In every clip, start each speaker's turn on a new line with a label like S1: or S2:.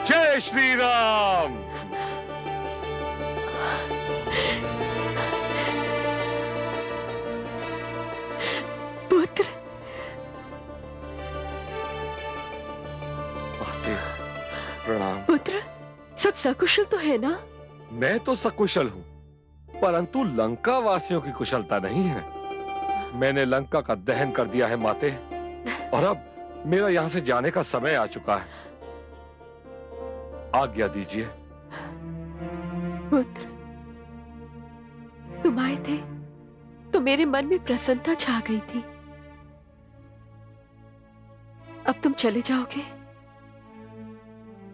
S1: जय श्री राम।
S2: पुत्र,
S1: माते, प्रणाम।
S2: पुत्र, सब सकुशल तो है ना?
S1: मैं तो सकुशल हूं, परंतु लंका वासियों की कुशलता नहीं है। मैंने लंका का दहन कर दिया है माते, और अब मेरा यहां से जाने का समय आ चुका है। आज्ञा दीजिए।
S2: पुत्र, तुम आए थे तो मेरे मन में प्रसन्नता छा गई थी। अब तुम चले जाओगे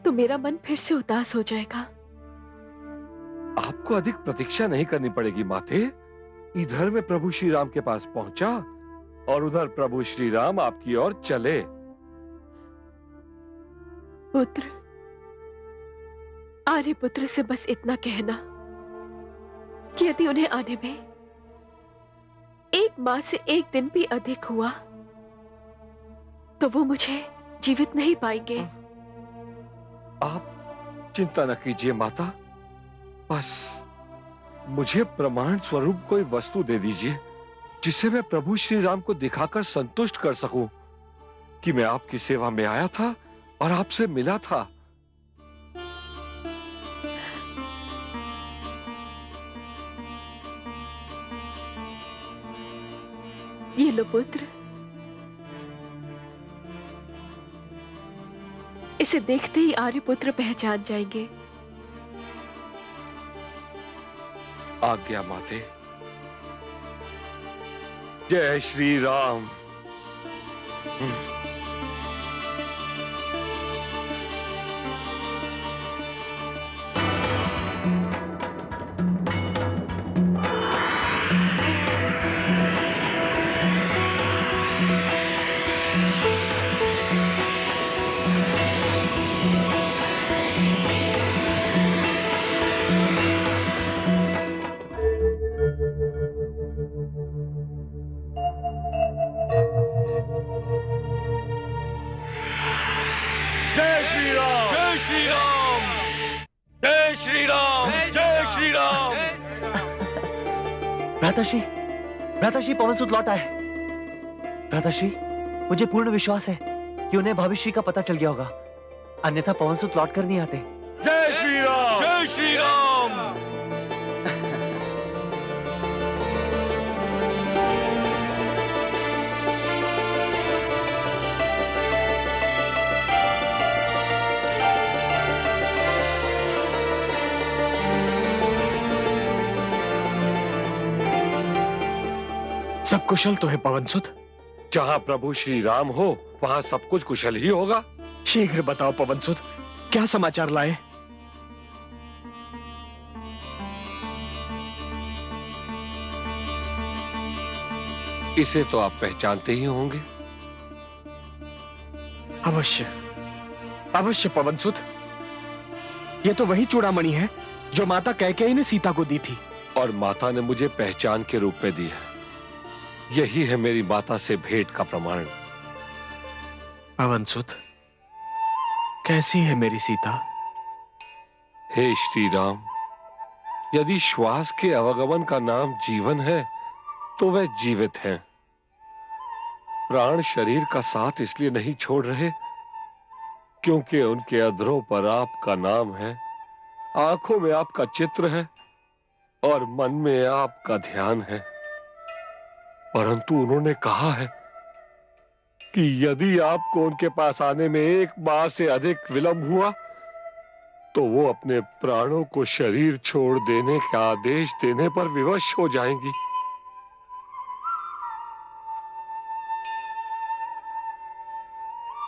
S2: तो मेरा मन फिर से उदास हो जाएगा।
S1: आपको अधिक प्रतीक्षा नहीं करनी पड़ेगी माते। इधर मैं प्रभु श्री राम के पास पहुंचा और उधर प्रभु श्री राम आपकी ओर चले।
S2: पुत्र, आर्यपुत्र से बस इतना कहना कि यदि उन्हें आने में 1 माह से 1 दिन भी अधिक हुआ तो वो मुझे जीवित नहीं पाएंगे।
S1: आप चिंता न कीजिए माता, बस मुझे प्रमाण स्वरूप कोई वस्तु दे दीजिए जिसे मैं प्रभु श्री राम को दिखाकर संतुष्ट कर सकूं कि मैं आपकी सेवा में आया था और आपसे मिला था।
S2: ये लो पुत्र, इसे देखते ही आर्यपुत्र पहचान जाएंगे।
S1: आज्ञा माते। जय श्री राम। जय श्री राम। जय श्री राम। जय श्री राम। जय श्री राम।
S3: भ्राताश्री, भ्राताश्री, पवनसुत लौट आए। भ्राताश्री, मुझे पूर्ण विश्वास है कि उन्हें भविष्य का पता चल गया होगा, अन्यथा पवनसुत लौट कर नहीं आते।
S1: जय श्री राम। जय श्री राम।
S4: सब कुशल तो है पवनसुत?
S1: जहां प्रभु श्री राम हो वहां सब कुछ कुशल ही होगा।
S4: शीघ्र बताओ पवनसुत, क्या समाचार लाए?
S1: इसे तो आप पहचानते ही होंगे।
S4: अवश्य, अवश्य पवनसुत। ये तो वही चूड़ामणि है जो माता कैकेयी ने सीता को दी थी।
S1: और माता ने मुझे पहचान के रूप में दी है। यही है मेरी माता से भेंट का प्रमाण।
S4: पवनसुत, कैसी है मेरी सीता?
S1: हे श्री राम, यदि श्वास के अवगमन का नाम जीवन है तो वह जीवित हैं। प्राण शरीर का साथ इसलिए नहीं छोड़ रहे क्योंकि उनके अधरों पर आपका नाम है, आंखों में आपका चित्र है और मन में आपका ध्यान है। परंतु उन्होंने कहा है कि यदि आपको उनके पास आने में 1 माह से अधिक विलंब हुआ तो वो अपने प्राणों को शरीर छोड़ देने का आदेश देने पर विवश हो जाएंगी।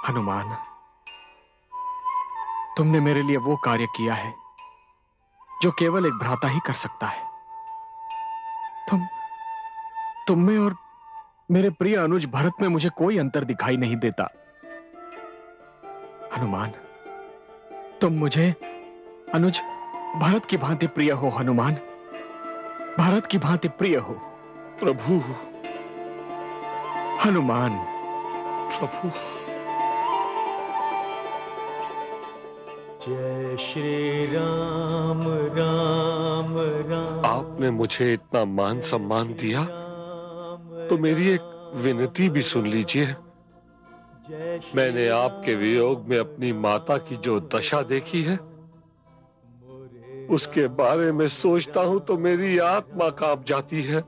S4: हनुमान, तुमने मेरे लिए वो कार्य किया है जो केवल एक भ्राता ही कर सकता है। तुम में और मेरे प्रिय अनुज भरत में मुझे कोई अंतर दिखाई नहीं देता। हनुमान, तुम मुझे अनुज भरत की भांति प्रिय हो। हनुमान, भरत की भांति प्रिय हो।
S1: प्रभु।
S4: हनुमान,
S1: प्रभु।
S3: जय श्री राम राम राम।
S1: आपने मुझे इतना मान सम्मान दिया तो मेरी एक विनती भी सुन लीजिए। मैंने आपके वियोग में अपनी माता की जो दशा देखी है, उसके बारे में सोचता हूं तो मेरी आत्मा कांप जाती है।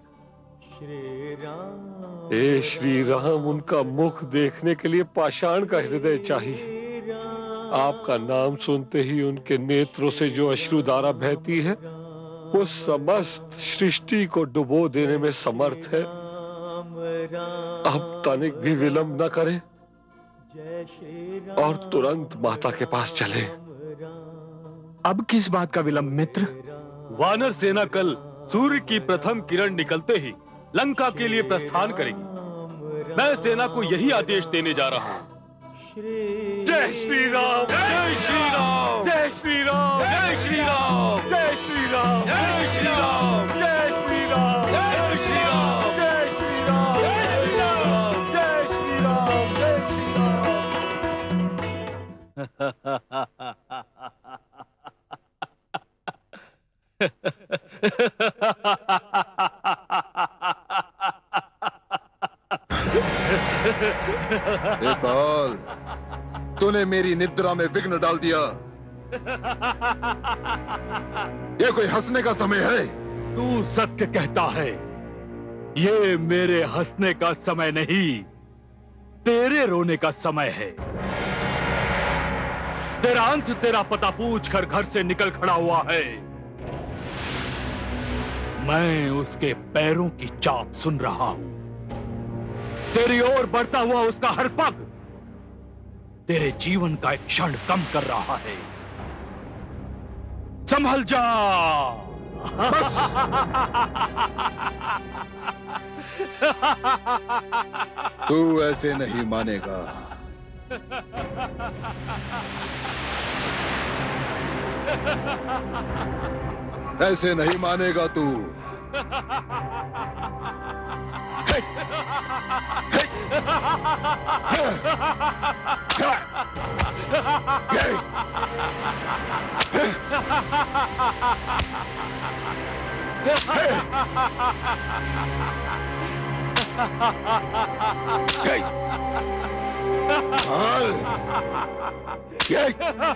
S1: हे श्री राम, उनका मुख देखने के लिए पाषाण का हृदय चाहिए। आपका नाम सुनते ही उनके नेत्रों से जो अश्रुधारा बहती है, वो समस्त सृष्टि को डुबो देने में समर्थ है। अब तनिक भी विलंब न करें और तुरंत माता के पास चले।
S4: अब किस बात का विलंब मित्र?
S5: वानर सेना कल सूर्य की प्रथम किरण निकलते ही लंका के लिए प्रस्थान करेगी। मैं सेना को यही आदेश देने जा रहा हूँ।
S1: जय श्री राम, जय श्री राम, जय श्री राम, जय श्री राम, जय श्री राम, जय श्री राम, जय श्री राम, जय श्री राम, जय श्री राम, जय श्री राम, जय श्री राम, जय श्री
S6: काल, तूने मेरी निद्रा में विघ्न डाल दिया। ये कोई हंसने का समय है?
S5: तू सत्य कहता है। ये मेरे हंसने का समय नहीं, तेरे रोने का समय है। तेरा अंत तेरा पता पूछ कर घर से निकल खड़ा हुआ है। मैं उसके पैरों की चाप सुन रहा हूं। तेरी ओर बढ़ता हुआ उसका हर पग तेरे जीवन का एक क्षण कम कर रहा है। संभल जा।
S6: तू ऐसे नहीं मानेगा। ऐसे नहीं मानेगा तू।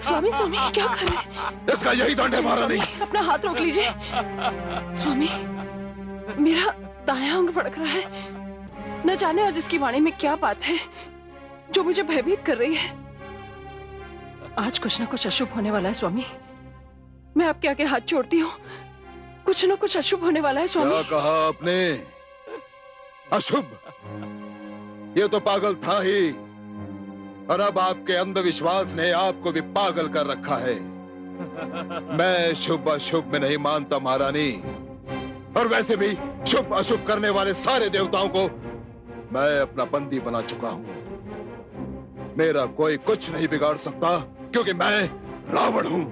S2: स्वामी स्वामी क्या कर रहे हैं?
S6: इसका यही दंड है महारानी।
S2: अपना हाथ रोक लीजिए। स्वामी, मेरा दायां अंग फड़क रहा है। न जाने आज इसकी वाणी में क्या बात है जो मुझे भयभीत कर रही है। आज कुछ न कुछ अशुभ होने वाला है स्वामी। मैं आपके आगे हाथ जोड़ती हूँ। कुछ न कुछ अशुभ होने वाला है स्वामी।
S6: क्या कहा आपने? अशुभ? ये तो पागल था ही, और अब आपके अंधविश्वास ने आपको भी पागल कर रखा है। मैं शुभ अशुभ में नहीं मानता महारानी, और वैसे भी शुभ अशुभ करने वाले सारे देवताओं को मैं अपना बंदी बना चुका हूं। मेरा कोई कुछ नहीं बिगाड़ सकता, क्योंकि मैं रावण हूं।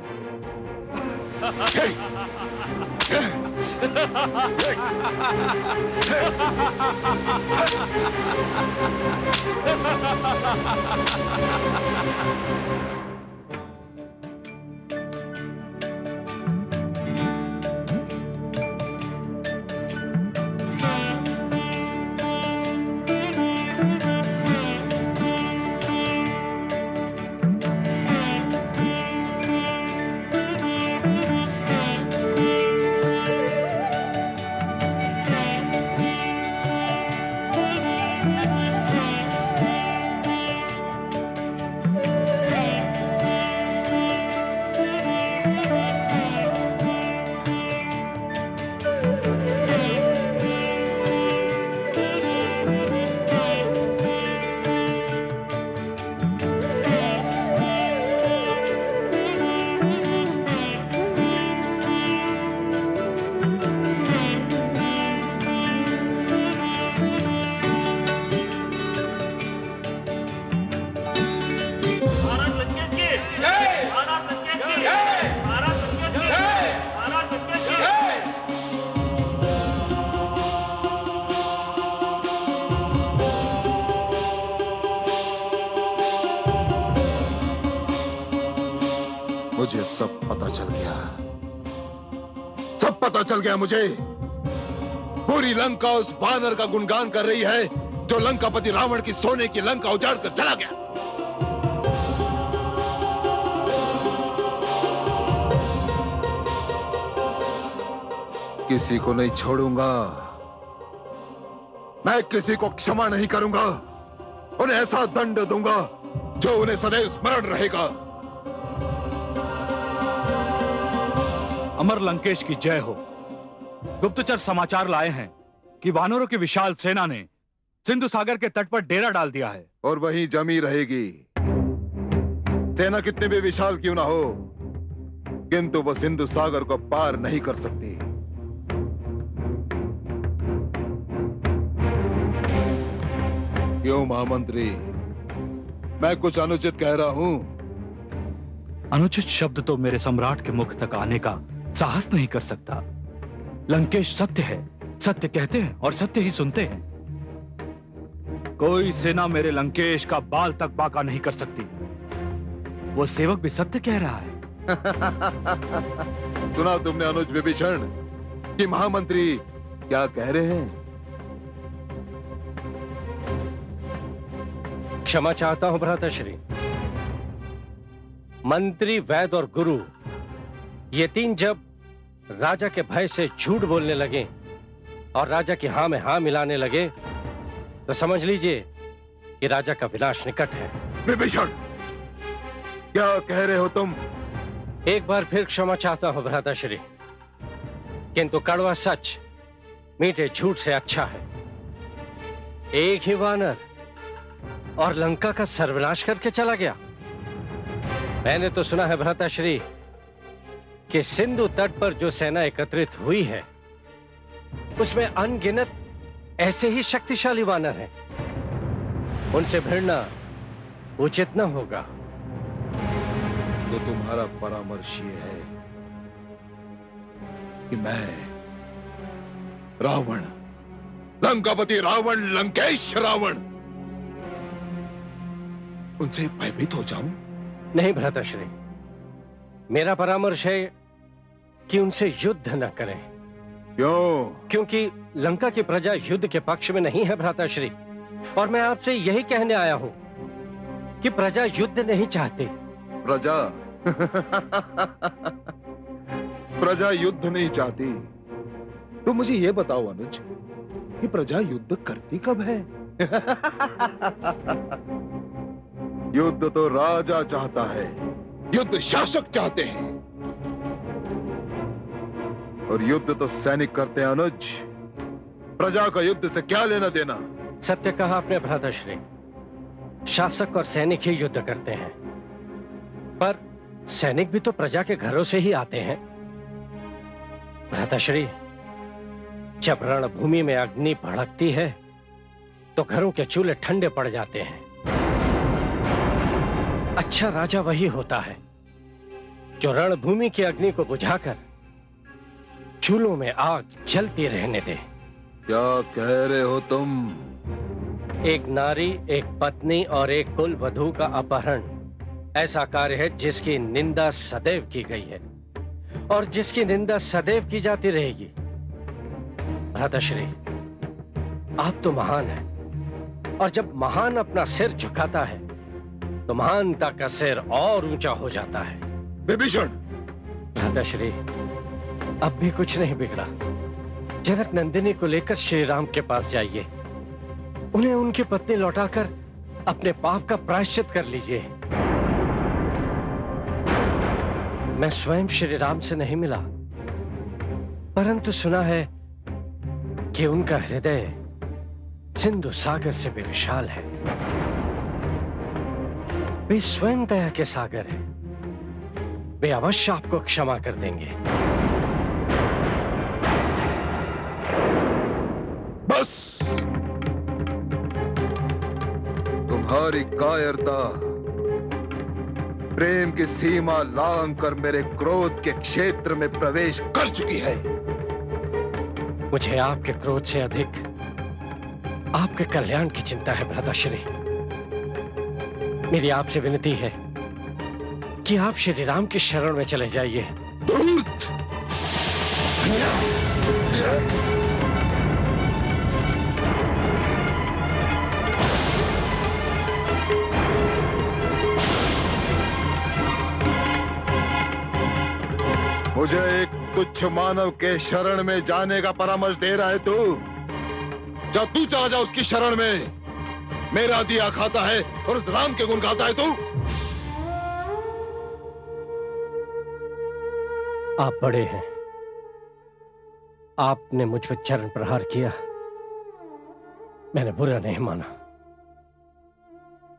S6: मुझे सब पता चल गया, सब पता चल गया मुझे। पूरी लंका उस वानर का गुणगान कर रही है जो लंकापति रावण की सोने की लंका उजाड़ कर चला गया। किसी को नहीं छोड़ूंगा, मैं किसी को क्षमा नहीं करूंगा। उन्हें ऐसा दंड दूंगा जो उन्हें सदैव स्मरण रहेगा।
S5: अमर लंकेश की जय हो। गुप्तचर समाचार लाए हैं कि वानरों की विशाल सेना ने सिंधु सागर के तट पर डेरा डाल दिया है
S6: और वहीं जमी रहेगी। सेना कितने भी विशाल क्यों ना हो, किंतु वह सिंधु सागर को पार नहीं कर सकती। क्यों महामंत्री, मैं कुछ अनुचित कह रहा हूं?
S5: अनुचित शब्द तो मेरे सम्राट के मुख तक आने का साहस नहीं कर सकता। लंकेश सत्य है, सत्य कहते हैं और सत्य ही सुनते हैं। कोई सेना मेरे लंकेश का बाल तक बाका नहीं कर सकती। वो सेवक भी सत्य कह रहा है।
S6: सुना तुमने अनुज विभीषण कि महामंत्री क्या कह रहे हैं?
S7: क्षमा चाहता हूं भ्राताश्री। मंत्री, वैद्य और गुरु ये तीन जब राजा के भय से झूठ बोलने लगे और राजा की हां में हां मिलाने लगे तो समझ लीजिए कि राजा का विनाश निकट है।
S6: विभीषण, क्या कह रहे हो तुम?
S7: एक बार फिर क्षमा चाहता हूं भ्राताश्री, किंतु कड़वा सच मीठे झूठ से अच्छा है। एक ही वानर और लंका का सर्वनाश करके चला गया। मैंने तो सुना है भ्राताश्री कि सिंधु तट पर जो सेना एकत्रित हुई है उसमें अनगिनत ऐसे ही शक्तिशाली वानर हैं। उनसे भिड़ना उचित न होगा।
S6: तो तुम्हारा परामर्श ये है कि मैं रावण, लंकापति रावण, लंकेश रावण, उनसे भयभीत हो जाऊं?
S7: नहीं भ्राताश्री, मेरा परामर्श है कि उनसे युद्ध न करें।
S6: क्यों?
S7: क्योंकि लंका की प्रजा युद्ध के पक्ष में नहीं है भ्राताश्री, और मैं आपसे यही कहने आया हूं कि प्रजा युद्ध नहीं चाहती।
S6: प्रजा प्रजा युद्ध नहीं चाहती। तो मुझे यह बताओ अनुज कि प्रजा युद्ध करती कब है? युद्ध तो राजा चाहता है, युद्ध शासक चाहते हैं, और युद्ध तो सैनिक करते हैं अनुज। प्रजा का युद्ध से क्या लेना देना?
S7: सत्य कहा आपने भ्राताश्री, शासक और सैनिक ही युद्ध करते हैं, पर सैनिक भी तो प्रजा के घरों से ही आते हैं। भ्राताश्री, जब रणभूमि में अग्नि भड़कती है तो घरों के चूल्हे ठंडे पड़ जाते हैं। अच्छा राजा वही होता है जो रणभूमि की अग्नि को बुझाकर चूल्हों में आग जलती रहने दे।
S6: क्या कह रहे हो तुम?
S7: एक नारी, एक पत्नी और एक कुल वधू का अपहरण ऐसा कार्य है जिसकी निंदा सदैव की गई है और जिसकी निंदा सदैव की जाती रहेगी। भ्राताश्री, आप तो महान हैं, और जब महान अपना सिर झुकाता है तो महानता का सिर और ऊंचा हो जाता है।
S6: विभीषण!
S7: भ्राताश्री, अब भी कुछ नहीं बिगड़ा। जनक नंदिनी को लेकर श्री राम के पास जाइए, उन्हें उनकी पत्नी लौटाकर अपने पाप का प्रायश्चित कर लीजिए। मैं स्वयं श्री राम से नहीं मिला, परंतु सुना है कि उनका हृदय सिंधु सागर से भी विशाल है। वे स्वयं दया के सागर हैं। वे अवश्य आपको क्षमा कर देंगे।
S6: बस! तुम्हारी कायरता प्रेम की सीमा लांघ कर मेरे क्रोध के क्षेत्र में प्रवेश कर चुकी है।
S7: मुझे आपके क्रोध से अधिक आपके कल्याण की चिंता है भ्राताश्री। मेरी आपसे विनती है कि आप श्री राम की शरण में चले जाइए।
S6: धूर्त! मुझे एक तुच्छ मानव के शरण में जाने का परामर्श दे रहा है तू? जा तू चला जा उसकी शरण में। मेरा दिया खाता है और उस राम के गुण गाता है तू।
S7: आप बड़े हैं, आपने मुझ पर चरण प्रहार किया, मैंने बुरा नहीं माना,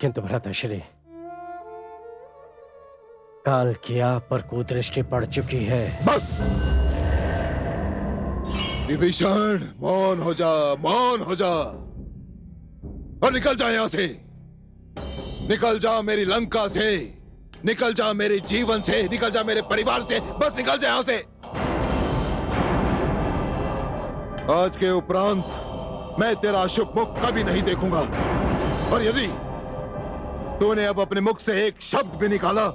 S7: किंतु भ्राताश्री, काल की आप पर कुदृष्टि पड़ चुकी है।
S6: बस विभीषण, मौन हो जा, मौन हो जा और निकल जा यहां से। निकल जा मेरी लंका से, निकल जा मेरे जीवन से, निकल जा मेरे परिवार से, बस निकल जा यहां से। आज के उपरांत मैं तेरा शुभ मुख कभी नहीं देखूंगा, और यदि तूने अब अपने मुख से एक शब्द भी निकाला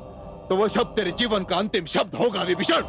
S6: तो वो शब्द तेरे जीवन का अंतिम शब्द होगा विभीषण।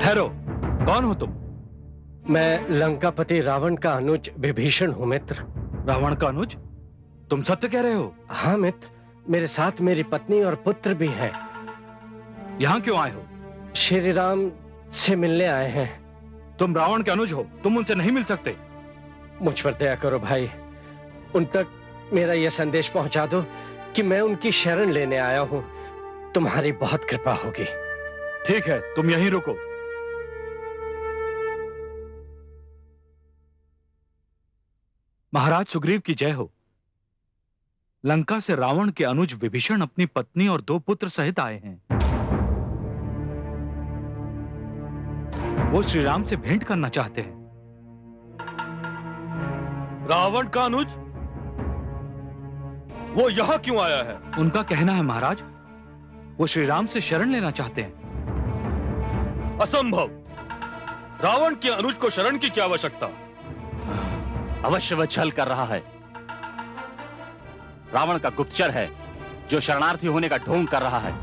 S5: ठहरो, कौन हो तुम?
S7: मैं लंकापति रावण का अनुज विभीषण हूं मित्र।
S5: रावण का अनुज? तुम सत्य कह रहे हो?
S7: हाँ मित्र, मेरे साथ मेरी पत्नी और पुत्र भी हैं।
S5: यहाँ क्यों आए हो?
S7: श्री राम से मिलने आए हैं।
S5: तुम रावण के अनुज हो, तुम उनसे नहीं मिल सकते।
S7: मुझ पर दया करो भाई, उन तक मेरा यह संदेश पहुंचा दो कि मैं उनकी शरण लेने आया हूं। तुम्हारी बहुत कृपा होगी।
S5: ठीक है, तुम यहीं रुको। महाराज सुग्रीव की जय हो। लंका से रावण के अनुज विभीषण अपनी पत्नी और 2 पुत्र सहित आए हैं। वो श्री राम से भेंट करना चाहते हैं।
S1: रावण का अनुज? वो यहां क्यों आया है?
S5: उनका कहना है महाराज, वो श्री राम से शरण लेना चाहते हैं।
S1: असंभव! रावण के अनुज को शरण की क्या आवश्यकता?
S8: अवश्य वह छल कर रहा है। रावण का गुप्तचर है जो शरणार्थी होने का ढोंग कर रहा है।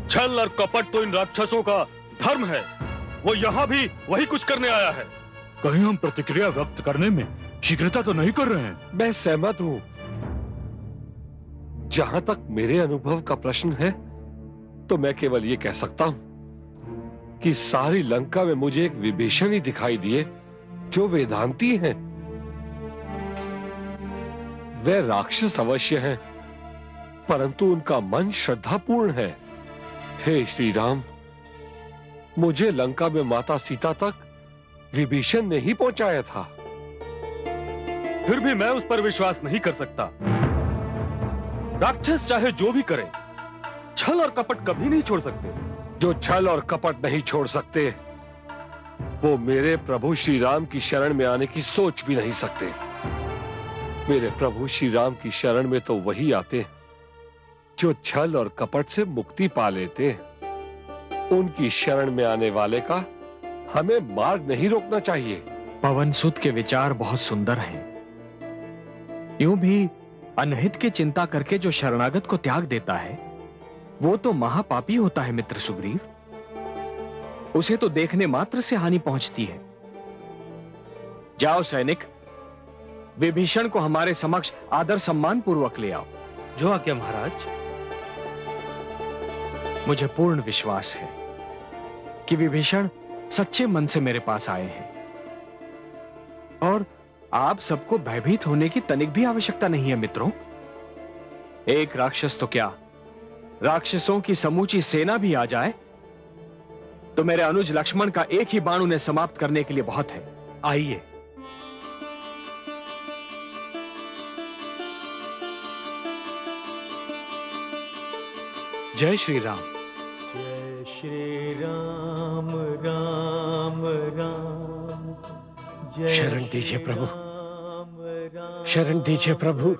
S1: छल और कपट तो इन राक्षसों का धर्म है। वो यहां भी वही कुछ करने आया है।
S5: कहीं हम प्रतिक्रिया व्यक्त करने में शीघ्रता तो नहीं कर रहे हैं?
S1: मैं सहमत हूं। जहां तक मेरे अनुभव का प्रश्न है तो मैं केवल ये कह सकता हूं कि सारी लंका में मुझे एक विभीषण ही दिखाई दिए जो वेदांती हैं। वे राक्षस अवश्य हैं, परंतु उनका मन श्रद्धापूर्ण है। हे श्री राम, मुझे लंका में माता सीता तक विभीषण ने ही पहुंचाया था। फिर भी मैं उस पर विश्वास नहीं कर सकता। राक्षस चाहे जो भी करे, छल और कपट कभी नहीं छोड़ सकते। जो छल और कपट नहीं छोड़ सकते, वो मेरे प्रभु श्री राम की शरण में आने की सोच भी नहीं सकते। मेरे प्रभु श्री राम की शरण में तो वही आते जो छल और कपट से मुक्ति पा लेते। उनकी शरण में आने वाले का हमें मार्ग नहीं रोकना चाहिए।
S4: पवन सुत के विचार बहुत सुंदर हैं। यूं भी अनहित की चिंता करके जो शरणागत को त्याग देता है वो तो महापापी होता है मित्र सुग्रीव। उसे तो देखने मात्र से हानि पहुंचती है। जाओ सैनिक, विभीषण को हमारे समक्ष आदर सम्मान पूर्वक ले आओ।
S5: जो आज्ञा महाराज।
S4: मुझे पूर्ण विश्वास है कि विभीषण सच्चे मन से मेरे पास आए हैं। और आप सबको भयभीत होने की तनिक भी आवश्यकता नहीं है मित्रों। एक राक्षस तो क्या, राक्षसों की समूची सेना भी आ जाए तो मेरे अनुज लक्ष्मण का एक ही बाण उन्हें समाप्त करने के लिए बहुत है।
S5: आइए।
S4: जय श्री राम।
S3: जय श्री राम राम राम।
S7: शरण दीजिए प्रभु, शरण दीजिए प्रभु।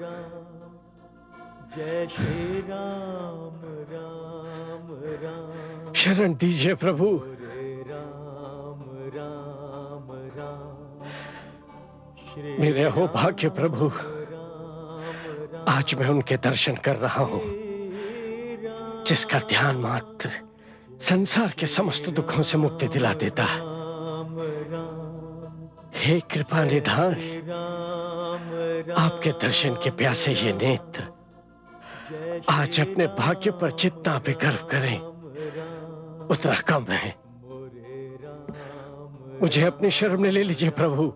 S3: जय श्री राम राम राम।
S7: शरण दीजिए प्रभु।
S3: राम राम राम।
S7: मेरे अहोभाग्य प्रभु, आज मैं उनके दर्शन कर रहा हूं जिसका ध्यान मात्र संसार के समस्त दुखों से मुक्ति दिला देता है। हे कृपा निधान, आपके दर्शन के प्यासे ये नेत्र आज अपने भाग्य पर जितना भी गर्व करें उतना कम है। मुझे अपनी शरण में ले लीजिए प्रभु।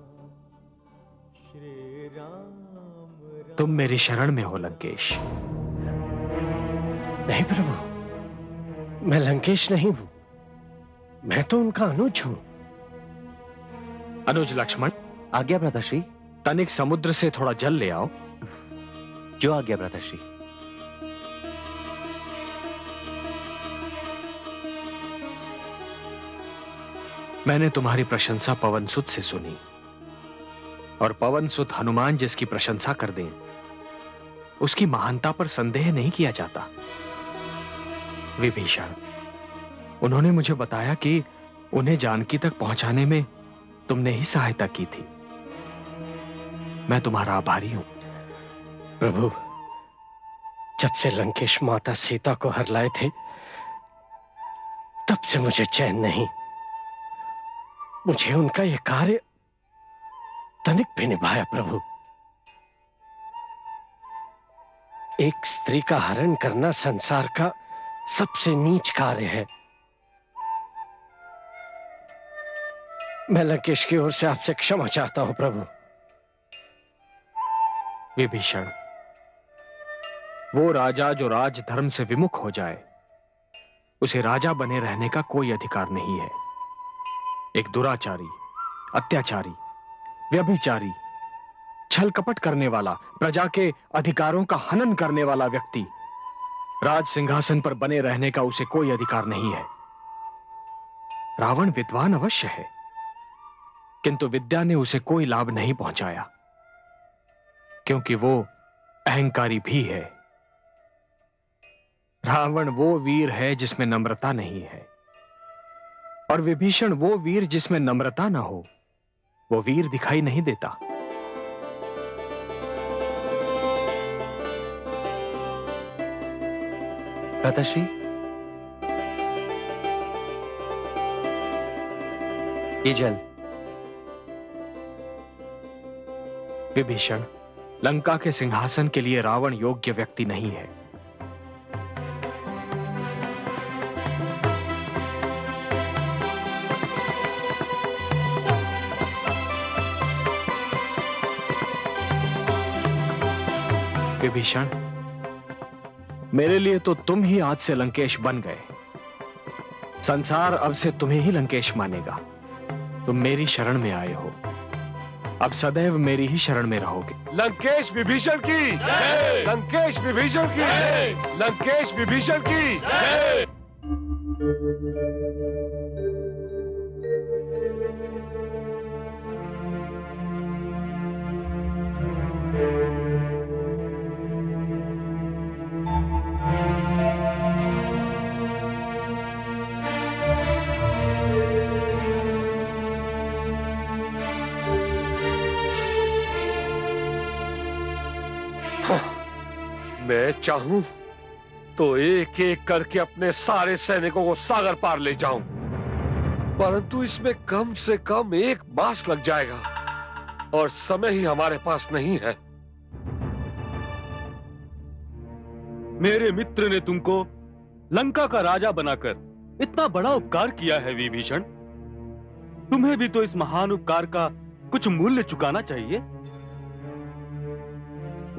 S4: तुम मेरी शरण में हो लंकेश।
S7: नहीं प्रभु, मैं लंकेश नहीं हूं, मैं तो उनका अनुज हूं।
S4: अनुज लक्ष्मण,
S3: आज्ञा भ्राताश्री।
S4: तनिक समुद्र से थोड़ा जल ले आओ।
S3: जो आज्ञा भ्राताश्री।
S4: मैंने तुम्हारी प्रशंसा पवनसुत से सुनी, और पवनसुत हनुमान जिसकी प्रशंसा कर दें उसकी महानता पर संदेह नहीं किया जाता। विभीषण, उन्होंने मुझे बताया कि उन्हें जानकी तक पहुंचाने में तुमने ही सहायता की थी। मैं तुम्हारा आभारी हूं।
S7: प्रभु, जब से लंकेश माता सीता को हर लाए थे तब से मुझे चैन नहीं। मुझे उनका यह कार्य तनिक भी निभाया प्रभु। एक स्त्री का हरण करना संसार का सबसे नीच कार्य है। मैं लंकेश की ओर से आपसे क्षमा चाहता हूं प्रभु।
S4: विभीषण, वो राजा जो राजधर्म से विमुख हो जाए उसे राजा बने रहने का कोई अधिकार नहीं है। एक दुराचारी, अत्याचारी, व्यभिचारी, छल कपट करने वाला, प्रजा के अधिकारों का हनन करने वाला व्यक्ति राज सिंहासन पर बने रहने का उसे कोई अधिकार नहीं है। रावण विद्वान अवश्य है, किंतु विद्या ने उसे कोई लाभ नहीं पहुंचाया, क्योंकि वो अहंकारी भी है। रावण वो वीर है जिसमें नम्रता नहीं है, और विभीषण वो वीर जिसमें नम्रता ना हो, वो वीर दिखाई नहीं देता।
S3: भ्राताश्री, ये जल।
S4: विभीषण, लंका के सिंहासन के लिए रावण योग्य व्यक्ति नहीं है। विभीषण, मेरे लिए तो तुम ही आज से लंकेश बन गए। संसार अब से तुम्हें ही लंकेश मानेगा। तुम मेरी शरण में आए हो, अब सदैव मेरी ही शरण में रहोगे।
S1: लंकेश विभीषण की जय! लंकेश विभीषण की जय! लंकेश विभीषण की जय! मैं चाहूं तो एक एक करके अपने सारे सैनिकों को सागर पार ले जाऊं, परंतु इसमें कम से कम 1 मास लग जाएगा और समय ही हमारे पास नहीं है।
S5: मेरे मित्र ने तुमको लंका का राजा बनाकर इतना बड़ा उपकार किया है विभीषण। तुम्हें भी तो इस महान उपकार का
S3: कुछ मूल्य चुकाना चाहिए।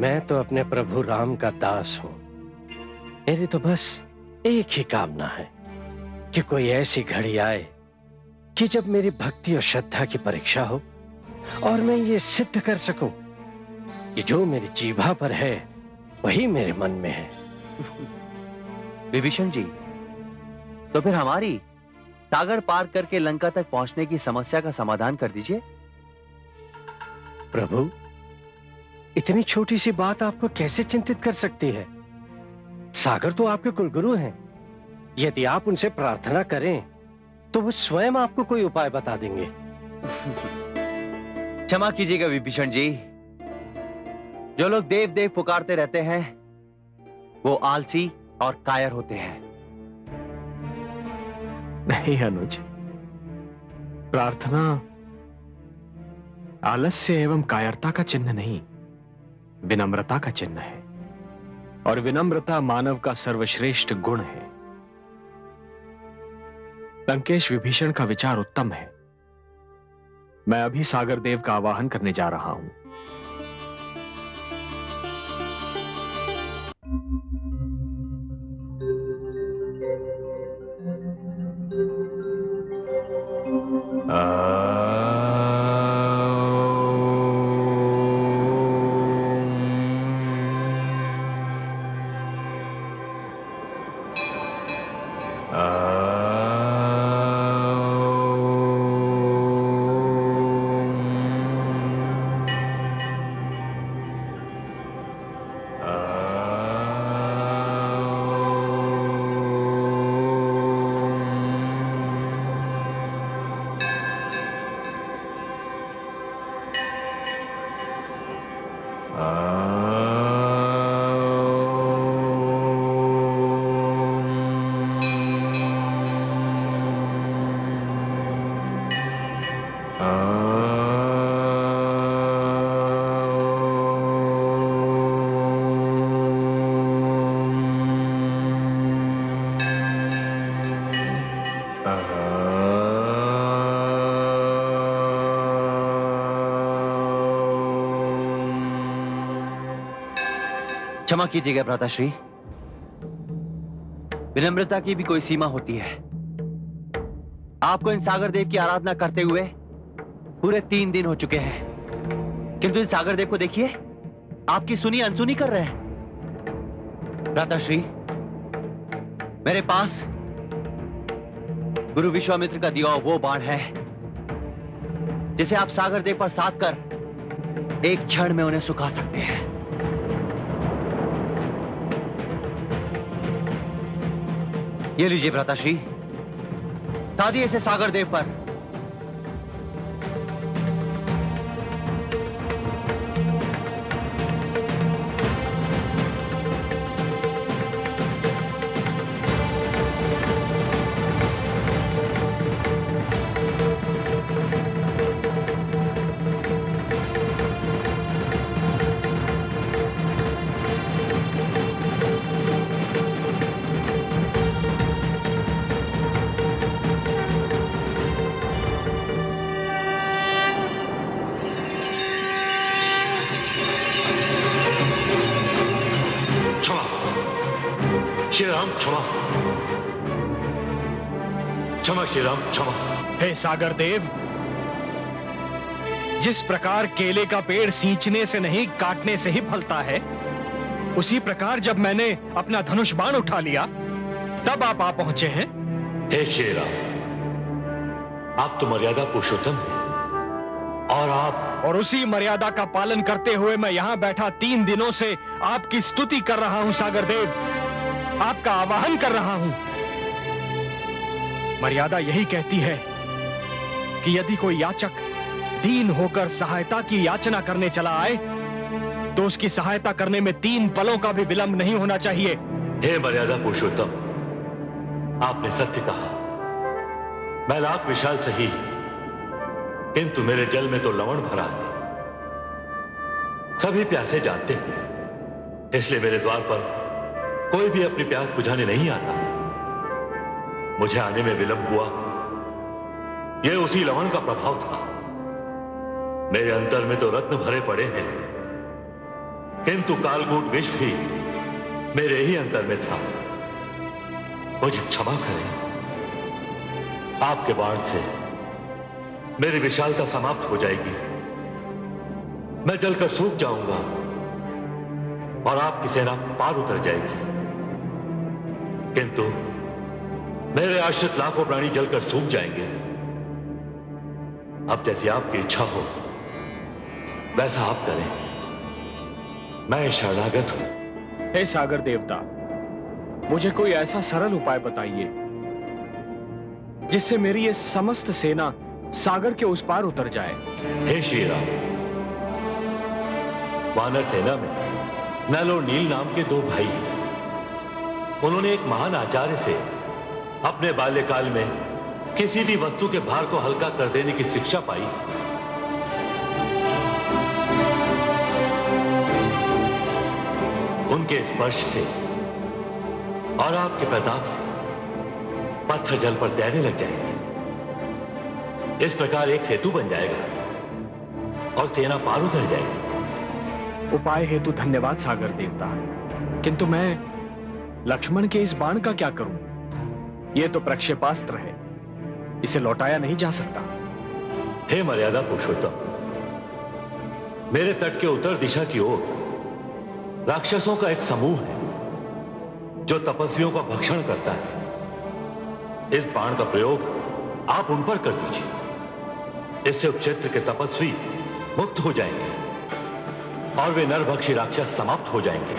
S7: मैं तो अपने प्रभु राम का दास हूं। मेरी तो बस एक ही कामना है कि कोई ऐसी घड़ी आए कि जब मेरी भक्ति और श्रद्धा की परीक्षा हो और मैं ये सिद्ध कर सकूं कि जो मेरी जीभा पर है वही मेरे मन में है।
S3: विभीषण जी, तो फिर हमारी सागर पार करके लंका तक पहुंचने की समस्या का समाधान कर दीजिए।
S7: प्रभु, इतनी छोटी सी बात आपको कैसे चिंतित कर सकती है? सागर तो आपके कुलगुरु हैं। यदि आप उनसे प्रार्थना करें तो वो स्वयं आपको कोई उपाय बता देंगे।
S3: क्षमा कीजिएगा विभीषण जी, जो लोग देव देव पुकारते रहते हैं वो आलसी और कायर होते हैं।
S4: नहीं अनुज, प्रार्थना आलस्य एवं कायरता का चिन्ह नहीं, विनम्रता का चिन्ह है। और विनम्रता मानव का सर्वश्रेष्ठ गुण है। लंकेश, विभीषण का विचार उत्तम है। मैं अभी सागर देव का आवाहन करने जा रहा हूं।
S3: क्षमा कीजिएगा भ्राताश्री, विनम्रता की भी कोई सीमा होती है। आपको इन सागर देव की आराधना करते हुए पूरे 3 दिन हो चुके हैं, किंतु इन सागर देव को देखिए, आपकी सुनी अनसुनी कर रहे हैं। भ्राताश्री, मेरे पास गुरु विश्वामित्र का दिया हुआ वो बाण है जिसे आप सागर देव पर साध कर एक क्षण में उन्हें सुखा सकते हैं। ये लीजिए भ्राताश्री, साधिए इसे सागर देव पर।
S9: श्री राम क्षमा, क्षमा श्री राम क्षमा।
S4: हे सागर देव, जिस प्रकार केले का पेड़ सींचने से नहीं काटने से ही फलता है, उसी प्रकार जब मैंने अपना धनुष बाण उठा लिया तब आप आ पहुंचे हैं।
S9: हे श्री राम, आप तो मर्यादा पुरुषोत्तम हैं और
S4: उसी मर्यादा का पालन करते हुए मैं यहां बैठा 3 दिनों से आपकी स्तुति कर रहा हूं सागर देव, आपका आवाहन कर रहा हूं। मर्यादा यही कहती है कि यदि कोई याचक दीन होकर सहायता की याचना करने चला आए तो उसकी सहायता करने में 3 पलों का भी विलंब नहीं होना चाहिए।
S9: हे मर्यादा पुरुषोत्तम, आपने सत्य कहा। मैं लाख विशाल सही, किंतु मेरे जल में तो लवण भरा है। सभी प्यासे जानते हैं, इसलिए मेरे द्वार पर कोई भी अपनी प्यास बुझाने नहीं आता। मुझे आने में विलंब हुआ, यह उसी लवण का प्रभाव था। मेरे अंतर में तो रत्न भरे पड़े हैं, किंतु कालकूट विष भी मेरे ही अंतर में था। मुझे क्षमा करें, आपके बाण से मेरी विशालता समाप्त हो जाएगी। मैं जलकर सूख जाऊंगा और आपकी सेना पार उतर जाएगी। किंतु मेरे आश्रित लाखों प्राणी जलकर सूख जाएंगे। अब जैसी आपकी इच्छा हो वैसा आप करें, मैं शरणागत हूं।
S4: हे सागर देवता, मुझे कोई ऐसा सरल उपाय बताइए जिससे मेरी ये समस्त सेना सागर के उस पार उतर जाए।
S9: हे श्री राम, वानर सेना में नल और नील नाम के दो भाई हैं। उन्होंने एक महान आचार्य से अपने बाल्यकाल में किसी भी वस्तु के भार को हल्का कर देने की शिक्षा पाई। उनके स्पर्श से और आपके प्रताप से पत्थर जल पर तैरने लग जाएंगे। इस प्रकार एक सेतु बन जाएगा और सेना पार उतर जाएगी।
S4: उपाय हेतु धन्यवाद सागर देवता, किंतु मैं लक्ष्मण के इस बाण का क्या करूं? यह तो प्रक्षेपास्त्र है, इसे लौटाया नहीं जा सकता।
S9: हे मर्यादा पुरुषोत्तम, मेरे तट के उत्तर दिशा की ओर राक्षसों का एक समूह है जो तपस्वियों का भक्षण करता है। इस बाण का प्रयोग आप उन पर कर दीजिए। इससे उस क्षेत्र के तपस्वी मुक्त हो जाएंगे और वे नरभक्षी राक्षस समाप्त हो जाएंगे।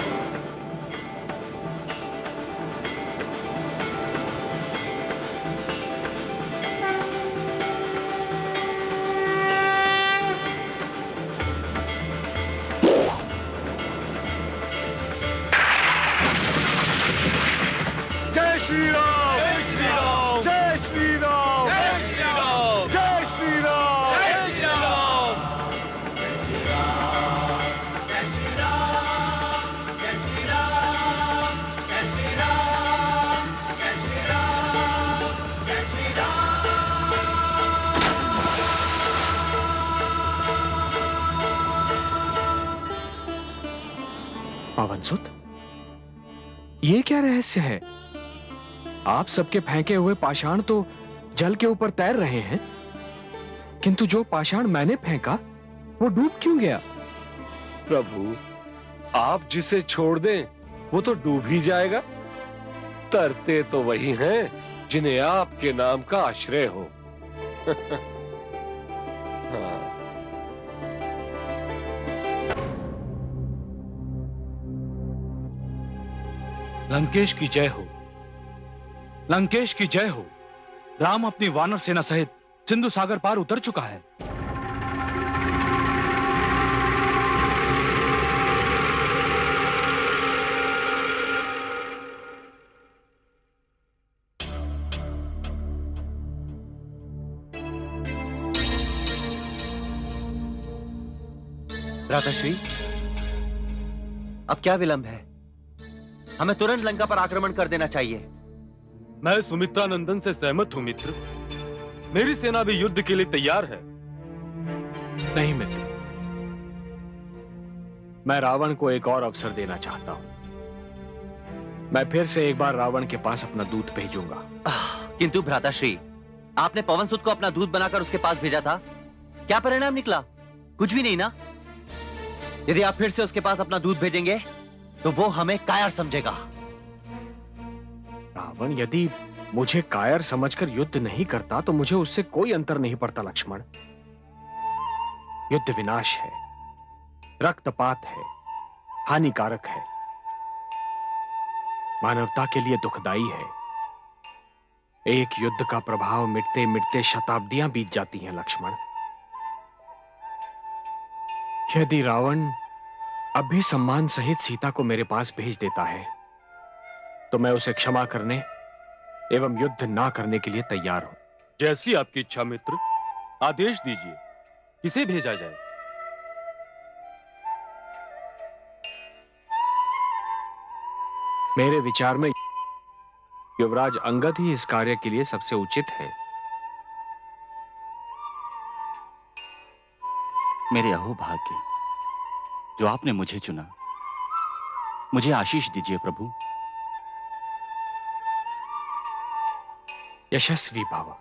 S1: जय श्री राम, जय श्री राम, जय श्री राम, जय श्री राम, जय श्री राम, जय श्री राम।
S4: पवनसुत, ये क्या रहस्य है? आप सबके फेंके हुए पाषाण तो जल के ऊपर तैर रहे हैं, किंतु जो पाषाण मैंने फेंका वो डूब क्यों गया?
S1: प्रभु, आप जिसे छोड़ दें वो तो डूब ही जाएगा। तरते तो वही हैं जिन्हें आपके नाम का आश्रय हो। हाँ।
S5: लंकेश की जय हो, लंकेश की जय हो। राम अपनी वानर सेना सहित सिंधु सागर पार उतर चुका है।
S3: भ्राताश्री, अब क्या विलंब है? हमें तुरंत लंका पर आक्रमण कर देना चाहिए।
S10: मैं सुमित्रा नंदन से सहमत हूं मित्र। मेरी सेना भी युद्ध के लिए तैयार है।
S4: नहीं मित्र, मैं रावण को एक और अवसर देना चाहता हूं। मैं फिर से एक बार रावण के पास अपना दूत भेजूंगा।
S3: किंतु भ्राताश्री, आपने पवनसुत को अपना दूत बनाकर उसके पास भेजा था, क्या परिणाम निकला? कुछ भी नहीं ना। यदि आप फिर से उसके पास अपना दूत भेजेंगे तो वो हमें कायर समझेगा।
S4: रावण यदि मुझे कायर समझकर युद्ध नहीं करता तो मुझे उससे कोई अंतर नहीं पड़ता लक्ष्मण। युद्ध विनाश है, रक्तपात है, हानिकारक है, मानवता के लिए दुखदाई है। एक युद्ध का प्रभाव मिटते मिटते शताब्दियां बीत जाती हैं लक्ष्मण। यदि रावण अब भी सम्मान सहित सीता को मेरे पास भेज देता है तो मैं उसे क्षमा करने एवं युद्ध ना करने के लिए तैयार हूं।
S10: जैसी आपकी इच्छा मित्र, आदेश दीजिए, किसे भेजा जाए?
S4: मेरे विचार में युवराज अंगद ही इस कार्य के लिए सबसे उचित है।
S8: मेरे अहोभाग्य, जो आपने मुझे चुना, मुझे आशीष दीजिए प्रभु।
S4: यशस्वी भव,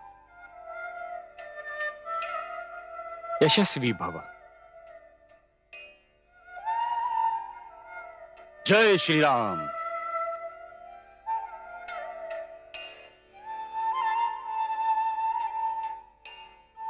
S4: यशस्वी भव।
S8: जय श्री राम।